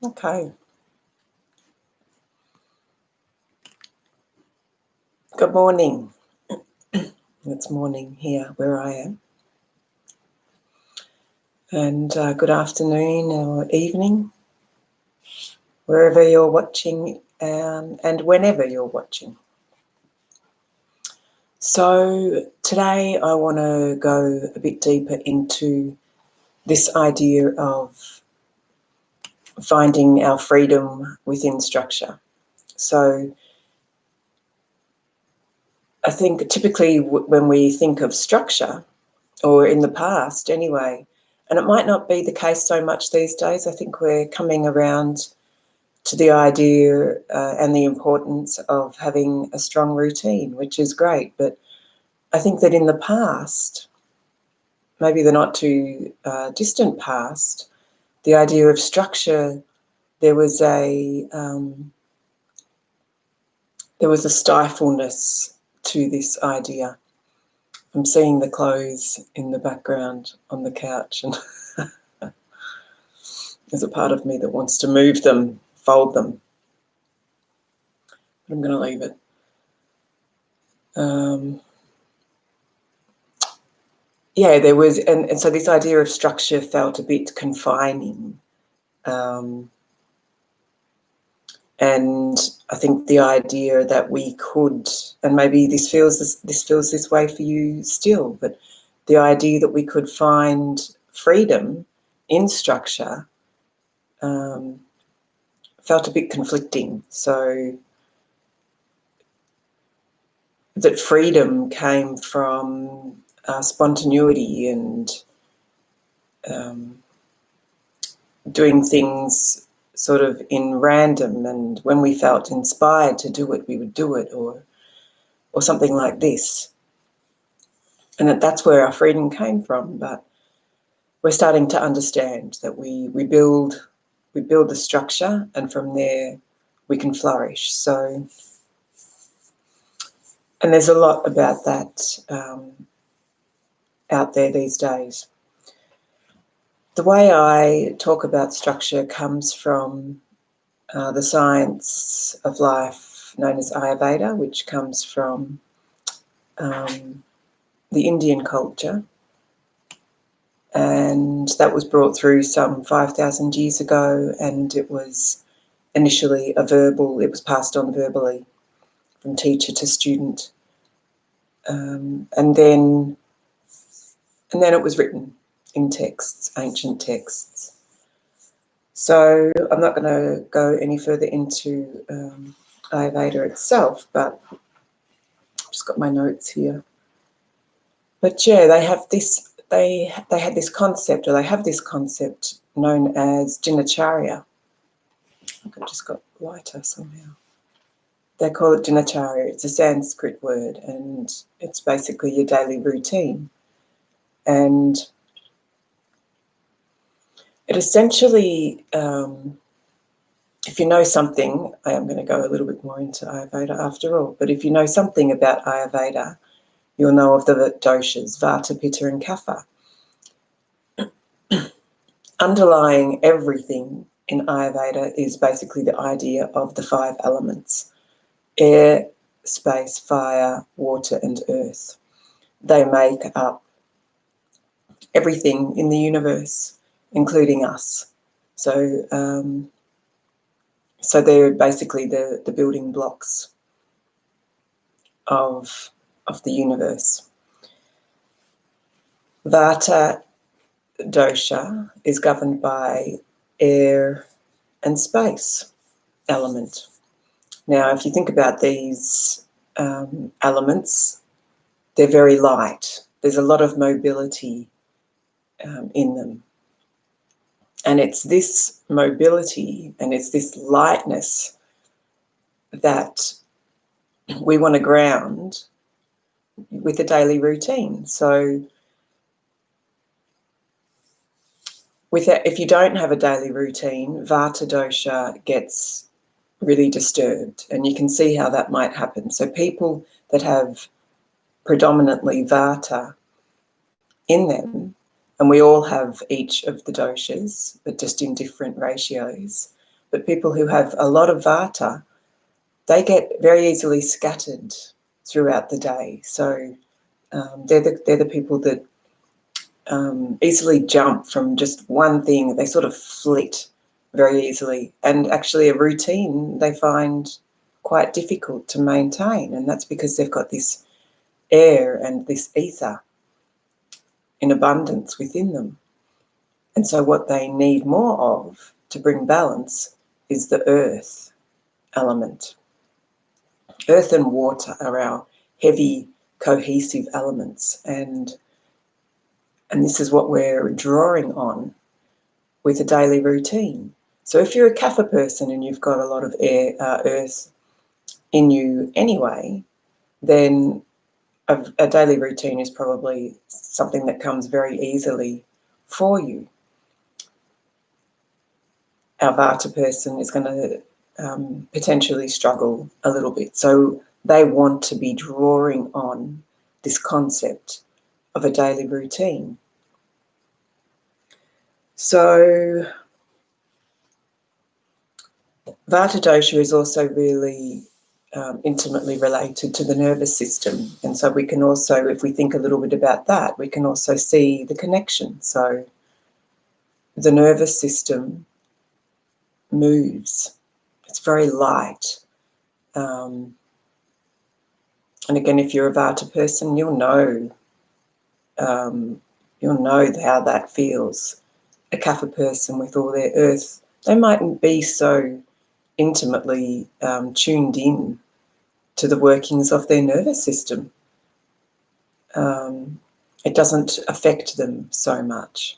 Okay. Good morning. It's morning here where I am. And good afternoon or evening, wherever you're watching and whenever you're watching. So today I want to go a bit deeper into this idea of finding our freedom within structure. So I think typically when we think of structure, or in the past anyway, and it might not be the case so much these days, I think we're coming around to the idea and the importance of having a strong routine, which is great. But I think that in the past, maybe the not too distant past, the idea of structure, there was a stifleness to this idea. I'm seeing the clothes in the background on the couch, and there's a part of me that wants to move them, fold them. But I'm going to leave it. Yeah, there was, and so this idea of structure felt a bit confining. And I think the idea that we could, and maybe this feels this way for you still, but the idea that we could find freedom in structure felt a bit conflicting. So that freedom came from spontaneity and doing things sort of in random, and when we felt inspired to do it, we would do it, or something like this. And that's where our freedom came from. But we're starting to understand that we build the structure, and from there we can flourish. So, and there's a lot about that out there these days. The way I talk about structure comes from the science of life known as Ayurveda, which comes from the Indian culture. And that was brought through some 5,000 years ago, and it was initially it was passed on verbally from teacher to student. And then it was written in texts, ancient texts. So I'm not going to go any further into Ayurveda itself, but I've just got my notes here. But yeah, they have this. They had this concept, or they have this concept known as dinacharya. I've just got lighter somehow. They call it dinacharya. It's a Sanskrit word, and it's basically your daily routine. And it essentially, if you know something, I am going to go a little bit more into Ayurveda after all, but if you know something about Ayurveda, you'll know of the doshas, Vata, Pitta and Kapha. Underlying everything in Ayurveda is basically the idea of the 5 elements: air, space, fire, water and earth. They make up everything in the universe, including us. So they're basically the building blocks of the universe. Vata dosha is governed by air and space element. Now, if you think about these elements, they're very light. There's a lot of mobility in them. And it's this mobility and it's this lightness that we want to ground with a daily routine. So if you don't have a daily routine, Vata dosha gets really disturbed, and you can see how that might happen. So people that have predominantly Vata in them, and we all have each of the doshas, but just in different ratios, But people who have a lot of Vata, they get very easily scattered throughout the day. So they're the people that easily jump from just one thing. They sort of flit very easily, and actually a routine they find quite difficult to maintain, and that's because they've got this air and this ether in abundance within them. And so what they need more of to bring balance is the earth element. Earth and water are our heavy, cohesive elements, and this is what we're drawing on with a daily routine. So if you're a Kapha person and you've got a lot of earth in you anyway, then a daily routine is probably something that comes very easily for you. Our Vata person is going to potentially struggle a little bit. So they want to be drawing on this concept of a daily routine. So Vata dosha is also really intimately related to the nervous system. And so we can also, if we think a little bit about that, we can also see the connection. So the nervous system moves. It's very light. And again, if you're a Vata person, you'll know how that feels. A Kapha person with all their earth, they mightn't be so intimately tuned in to the workings of their nervous system. It doesn't affect them so much.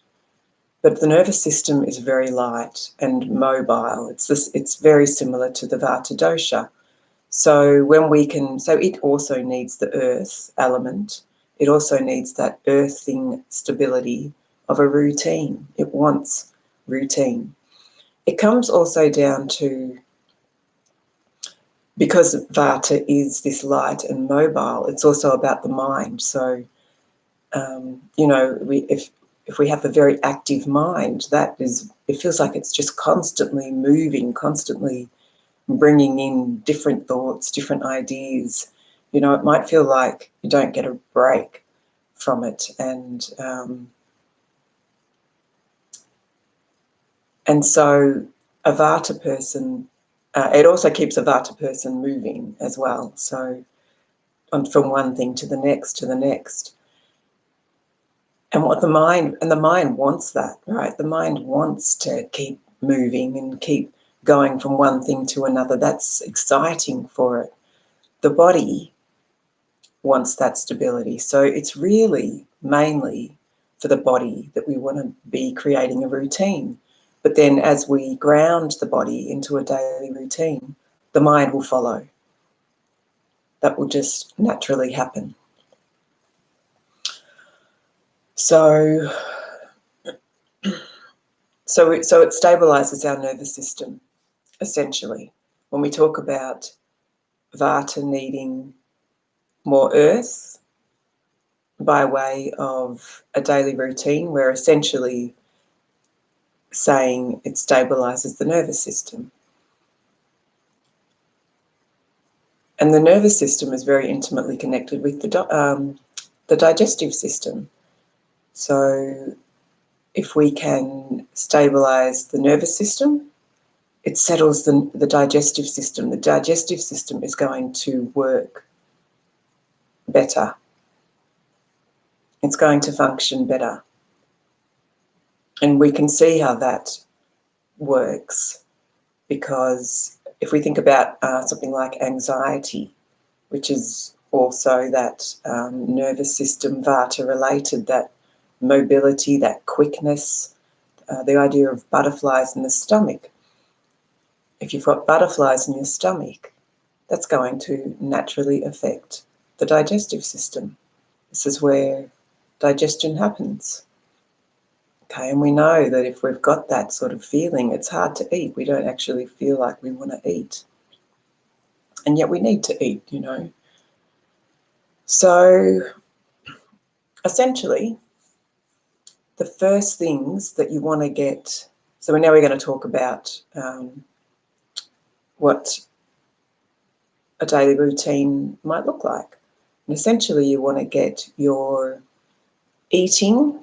But the nervous system is very light and mobile. It's very similar to the Vata dosha. So it also needs the earth element. It also needs that earthing stability of a routine. It wants routine. It comes also down to, because Vata is this light and mobile, it's also about the mind. So, if we have a very active mind, it feels like it's just constantly moving, constantly bringing in different thoughts, different ideas. It might feel like you don't get a break from it. And so a Vata person, it also keeps a Vata person moving as well. So from one thing to the next, to the next. And the mind wants that, right? The mind wants to keep moving and keep going from one thing to another. That's exciting for it. The body wants that stability. So it's really mainly for the body that we want to be creating a routine. But then as we ground the body into a daily routine, the mind will follow. That will just naturally happen. So it stabilizes our nervous system, essentially. When we talk about Vata needing more earth by way of a daily routine, we're essentially saying it stabilizes the nervous system. And the nervous system is very intimately connected with the digestive system. So if we can stabilize the nervous system, it settles the digestive system. The digestive system is going to work better. It's going to function better. And we can see how that works, because if we think about something like anxiety, which is also that nervous system Vata related, that mobility, that quickness, the idea of butterflies in the stomach. If you've got butterflies in your stomach, that's going to naturally affect the digestive system. This is where digestion happens. Okay, and we know that if we've got that sort of feeling, it's hard to eat. We don't actually feel like we want to eat. And yet we need to eat, So essentially, the first things that you want to get, so now we're going to talk about what a daily routine might look like. And essentially, you want to get your eating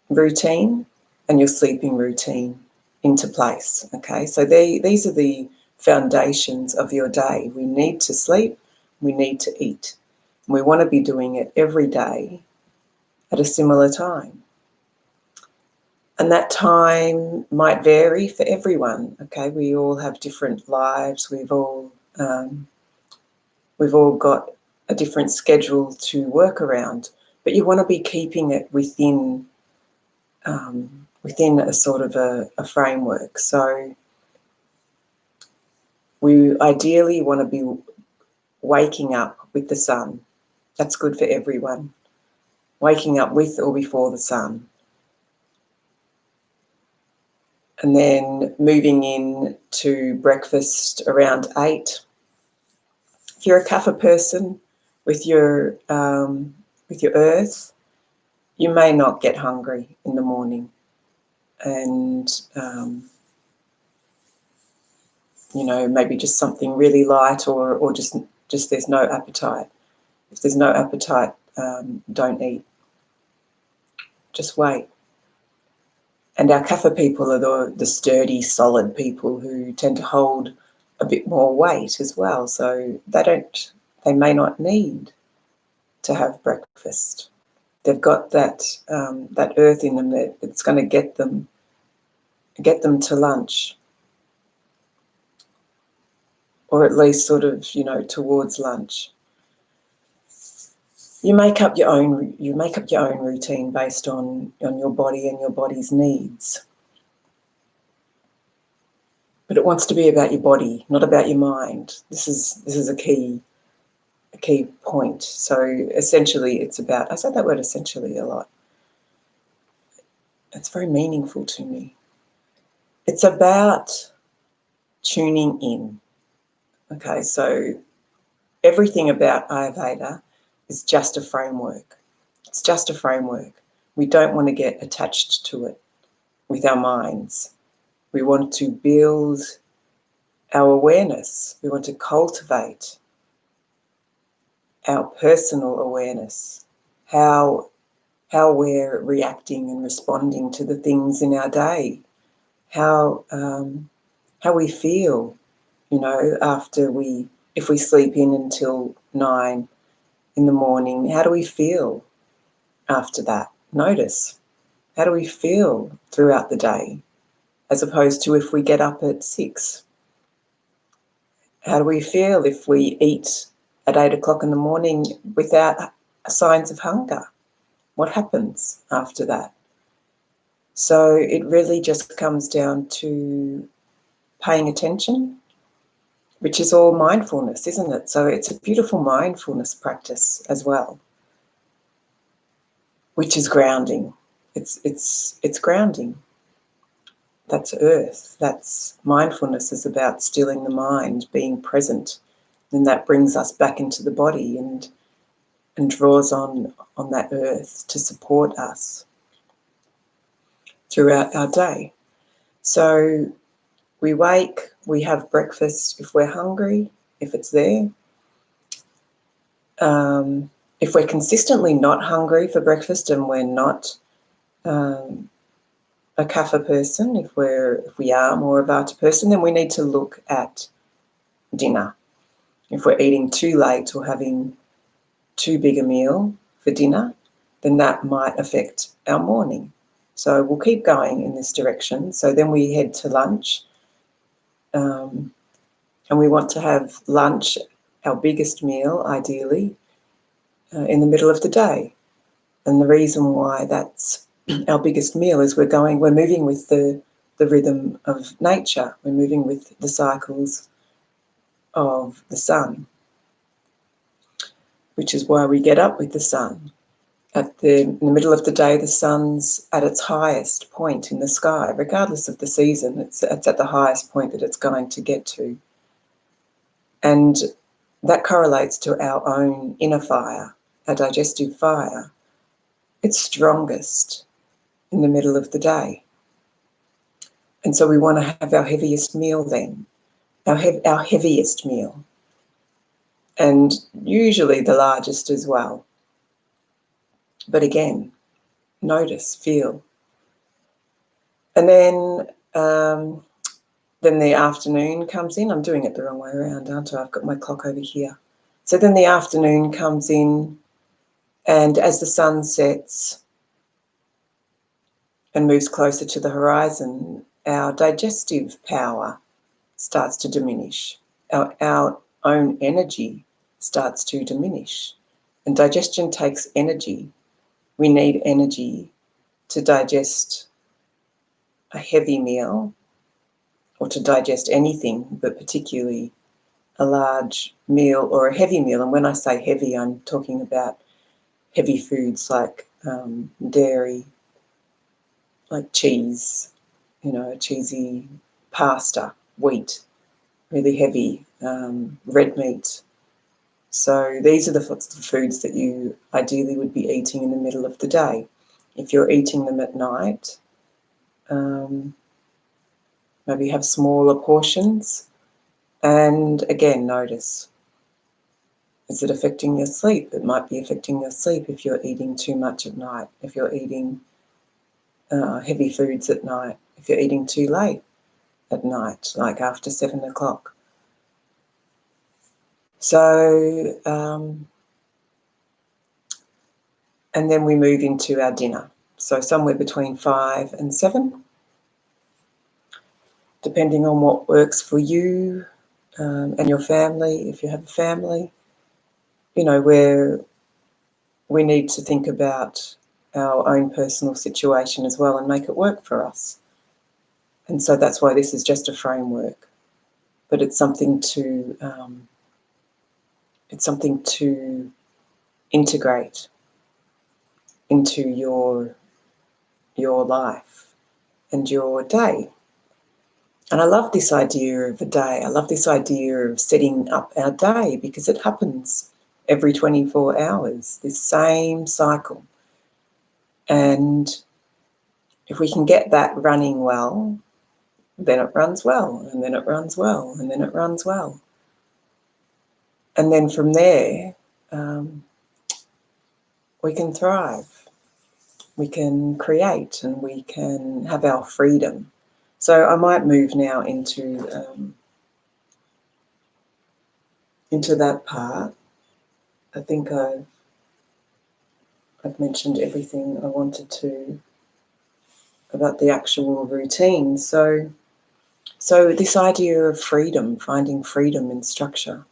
routine and your sleeping routine into place. Okay, so these are the foundations of your day. We need to sleep, we need to eat. We want to be doing it every day at a similar time. And that time might vary for everyone. Okay, we all have different lives. We've all got a different schedule to work around, but you want to be keeping it within a sort of a framework. So we ideally want to be waking up with the sun. That's good for everyone. Waking up with or before the sun. And then moving in to breakfast around 8. If you're a kapha person with your earth, you may not get hungry in the morning, and maybe just something really light, or just there's no appetite. If there's no appetite, don't eat. Just wait. And our kapha people are the sturdy, solid people who tend to hold a bit more weight as well. So they may not need to have breakfast. They've got that earth in them that's going to get them to lunch, or at least sort of towards lunch. You make up your own routine based on your body and your body's needs. But it wants to be about your body, not about your mind. This is a key point. So essentially, it's about, I say that word essentially a lot. It's very meaningful to me. It's about tuning in. Okay, so everything about Ayurveda is just a framework. It's just a framework. We don't want to get attached to it with our minds. We want to build our awareness. We want to cultivate our personal awareness, how we're reacting and responding to the things in our day, how we feel, if we sleep in until 9 in the morning, how do we feel after that? Notice, how do we feel throughout the day, as opposed to if we get up at 6? How do we feel if we eat at 8 o'clock in the morning without signs of hunger? What happens after that? So it really just comes down to paying attention, which is all mindfulness, isn't it? So it's a beautiful mindfulness practice as well, which is grounding. It's grounding. That's earth. That's mindfulness is about stilling the mind, being present, and that brings us back into the body and draws on that earth to support us throughout our day. So we wake, we have breakfast if we're hungry, if it's there. If we're consistently not hungry for breakfast and we're not a kapha person, if we are more a vata person, then we need to look at dinner. If we're eating too late or having too big a meal for dinner, then that might affect our morning. So we'll keep going in this direction. So then we head to lunch, and we want to have lunch, our biggest meal, ideally, in the middle of the day. And the reason why that's our biggest meal is we're moving with the rhythm of nature. We're moving with the cycles of the sun, which is why we get up with the sun. In the middle of the day, the sun's at its highest point in the sky, regardless of the season. It's at the highest point that it's going to get to. And that correlates to our own inner fire, our digestive fire. It's strongest in the middle of the day. And so we want to have our heaviest meal then. our heaviest meal, and usually the largest as well. But again, notice, feel. And then the afternoon comes in. I'm doing it the wrong way around, aren't I? I've got my clock over here. So then the afternoon comes in, and as the sun sets and moves closer to the horizon, our digestive power starts to diminish. Our own energy starts to diminish. And digestion takes energy. We need energy to digest a heavy meal, or to digest anything, but particularly a large meal or a heavy meal. And when I say heavy, I'm talking about heavy foods like dairy, like cheese, a cheesy pasta, wheat, really heavy, red meat. So these are the sorts of foods that you ideally would be eating in the middle of the day. If you're eating them at night, maybe have smaller portions. And again, notice, is it affecting your sleep? It might be affecting your sleep if you're eating too much at night, if you're eating heavy foods at night, if you're eating too late at night, like after 7 o'clock. So, and then we move into our dinner. So somewhere between 5 and 7, depending on what works for you and your family, if you have a family, where we need to think about our own personal situation as well and make it work for us. And so that's why this is just a framework, but it's something to integrate into your life and your day. And I love this idea of a day. I love this idea of setting up our day, because it happens every 24 hours, this same cycle. And if we can get that running well, then it runs well, and then it runs well, and then it runs well. And then from there, we can thrive, we can create, and we can have our freedom. So I might move now into that part. I think I've mentioned everything I wanted to about the actual routine. So this idea of freedom, finding freedom in structure.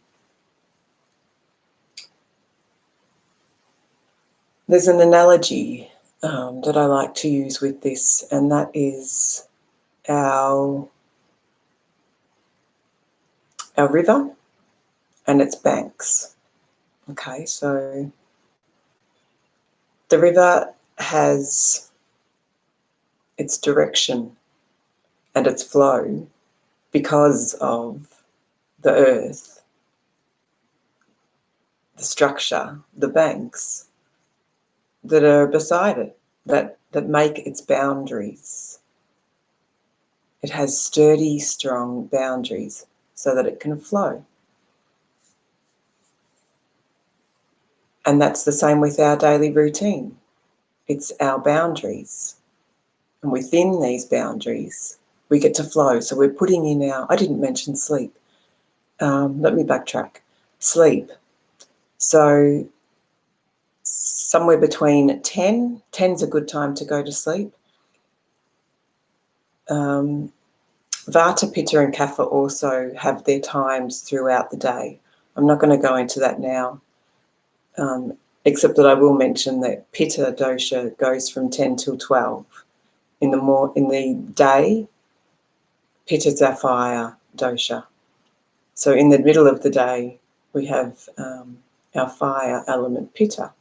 There's an analogy that I like to use with this, and that is our river and its banks. Okay, so the river has its direction and its flow because of the earth, the structure, the banks that are beside it, that make its boundaries. It has sturdy, strong boundaries so that it can flow. And that's the same with our daily routine. It's our boundaries. And within these boundaries, we get to flow. So we're putting in I didn't mention sleep. Let me backtrack. Sleep. So somewhere between 10, 10's a good time to go to sleep. Vata, Pitta and Kapha also have their times throughout the day. I'm not going to go into that now, except that I will mention that Pitta dosha goes from 10 till 12. In the day, Pitta's our fire dosha. So in the middle of the day, we have our fire element Pitta,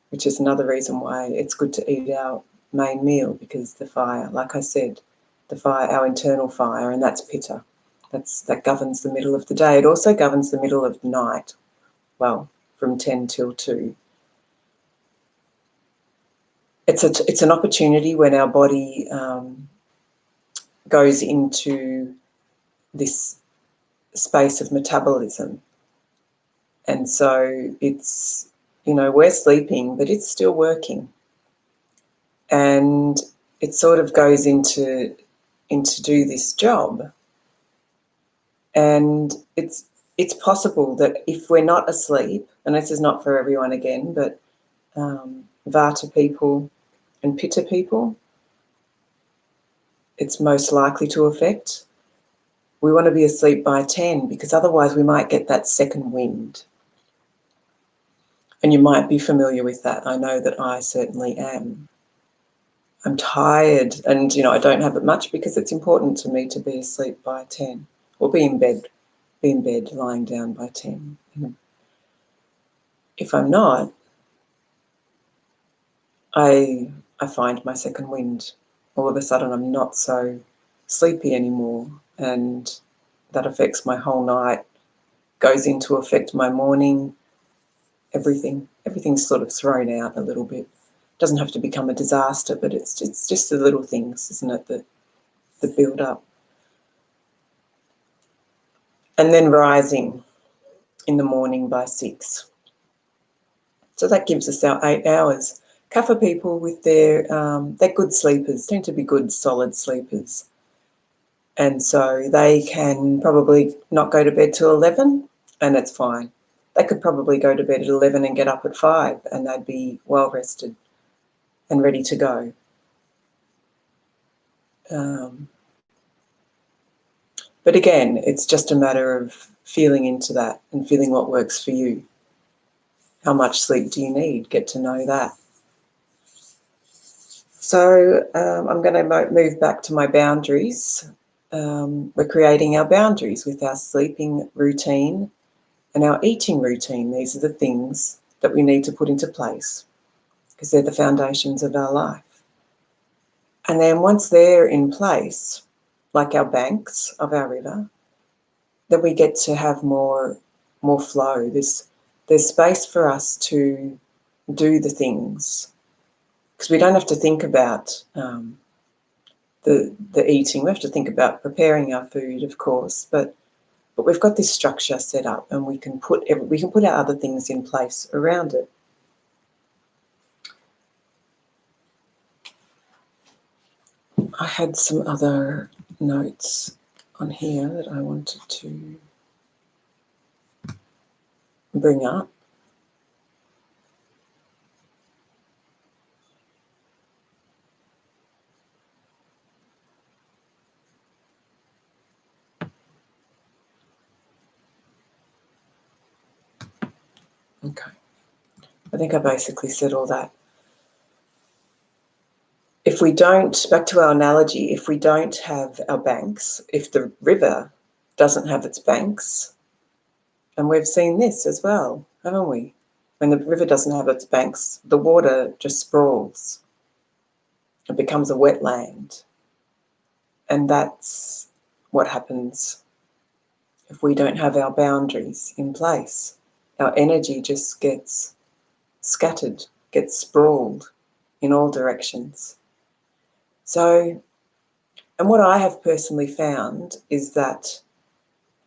which is another reason why it's good to eat our main meal, because the fire, like I said, the fire, our internal fire, and that's Pitta. That governs the middle of the day. It also governs the middle of the night, well, from 10 till 2. It's an opportunity when our body goes into this space of metabolism. And so it's, we're sleeping, but it's still working. And it sort of goes into do this job. And it's possible that if we're not asleep, and this is not for everyone again, but Vata people and Pitta people, it's most likely to affect. We want to be asleep by 10 because otherwise we might get that second wind. And you might be familiar with that. I know that I certainly am. I'm tired and, I don't have it much because it's important to me to be asleep by 10 or be in bed, lying down by 10. If I'm not, I find my second wind. All of a sudden I'm not so sleepy anymore, and that affects my whole night, goes into affect my morning, everything's sort of thrown out a little bit. It doesn't have to become a disaster, but it's just the little things, isn't it, that build up. And then rising in the morning by 6. So that gives us our 8 hours. Kapha people with they're good sleepers, tend to be good solid sleepers. And so they can probably not go to bed till 11 and it's fine. They could probably go to bed at 11 and get up at 5 and they'd be well rested and ready to go. But again, it's just a matter of feeling into that and feeling what works for you. How much sleep do you need? Get to know that. So I'm going to move back to my boundaries. We're creating our boundaries with our sleeping routine and our eating routine. These are the things that we need to put into place because they're the foundations of our life. And then once they're in place, like our banks of our river, then we get to have more flow. There's space for us to do the things because we don't have to think about the eating. We have to think about preparing our food, of course, but we've got this structure set up, and we can put our other things in place around it. I had some other notes on here that I wanted to bring up. Okay. I think I basically said all that. If we don't, back to our analogy, if we don't have our banks, if the river doesn't have its banks, and we've seen this as well, haven't we? When the river doesn't have its banks, the water just sprawls. It becomes a wetland. And that's what happens if we don't have our boundaries in place. Our energy just gets scattered, gets sprawled in all directions. So, and what I have personally found is that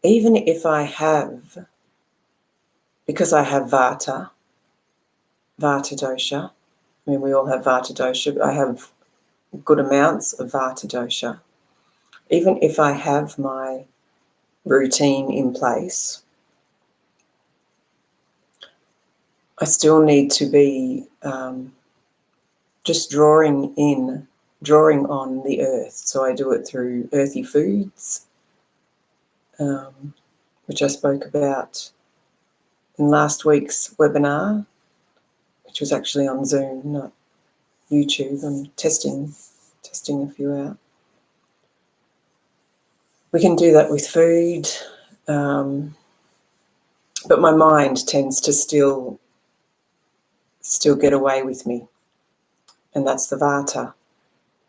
even if I have, because I have Vata dosha, I mean, we all have Vata dosha, but I have good amounts of Vata dosha. Even if I have my routine in place, I still need to be just drawing on the earth. So I do it through earthy foods, which I spoke about in last week's webinar, which was actually on Zoom, not YouTube. I'm testing a few out. We can do that with food, but my mind tends to still get away with me, and that's the Vata.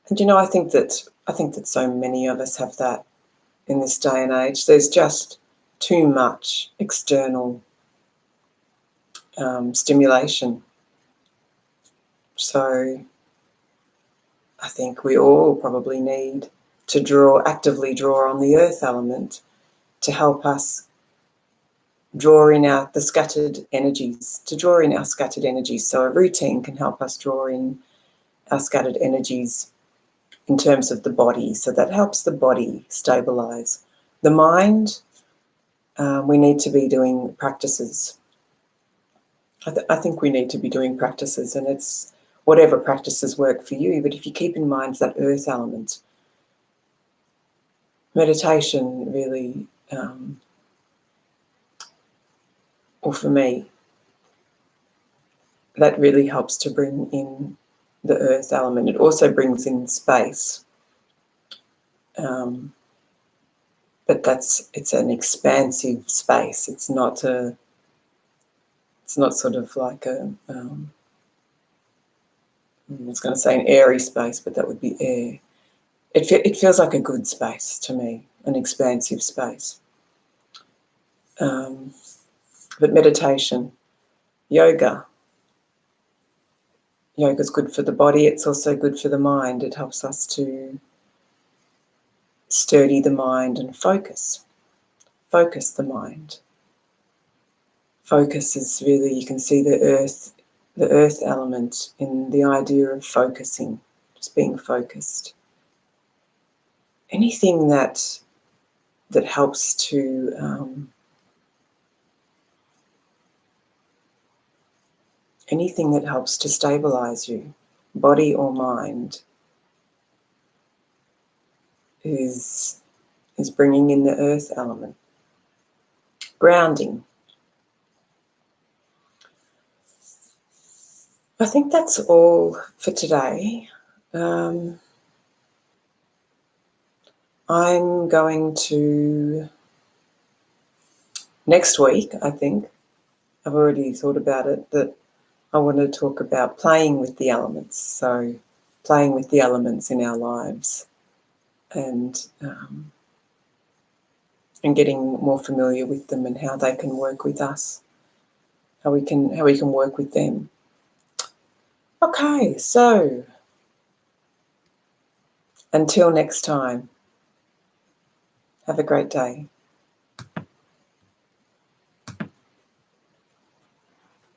And I think that so many of us have that in this day and age. There's just too much external stimulation. So I think we all probably need to actively draw on the earth element to help us draw in the scattered energies, So a routine can help us draw in our scattered energies in terms of the body. So that helps the body stabilize. The mind, we need to be doing practices. I think we need to be doing practices, and it's whatever practices work for you. But if you keep in mind that earth element, meditation really, or for me, that really helps to bring in the earth element. It also brings in space. But it's an expansive space. It's not sort of like a, I was going to say an airy space, but that would be air. It feels like a good space to me, an expansive space. But meditation, yoga's good for the body. It's also good for the mind. It helps us to steady the mind and focus the mind. Focus is really, you can see the earth element in the idea of focusing, just being focused. Anything that helps to anything that helps to stabilize you, body or mind, is bringing in the earth element. Grounding. I think that's all for today. I'm going to, next week, I think, I've already thought about it, that I want to talk about playing with the elements. So playing with the elements in our lives and getting more familiar with them and how they can work with us, how we can work with them. Okay, so until next time, have a great day.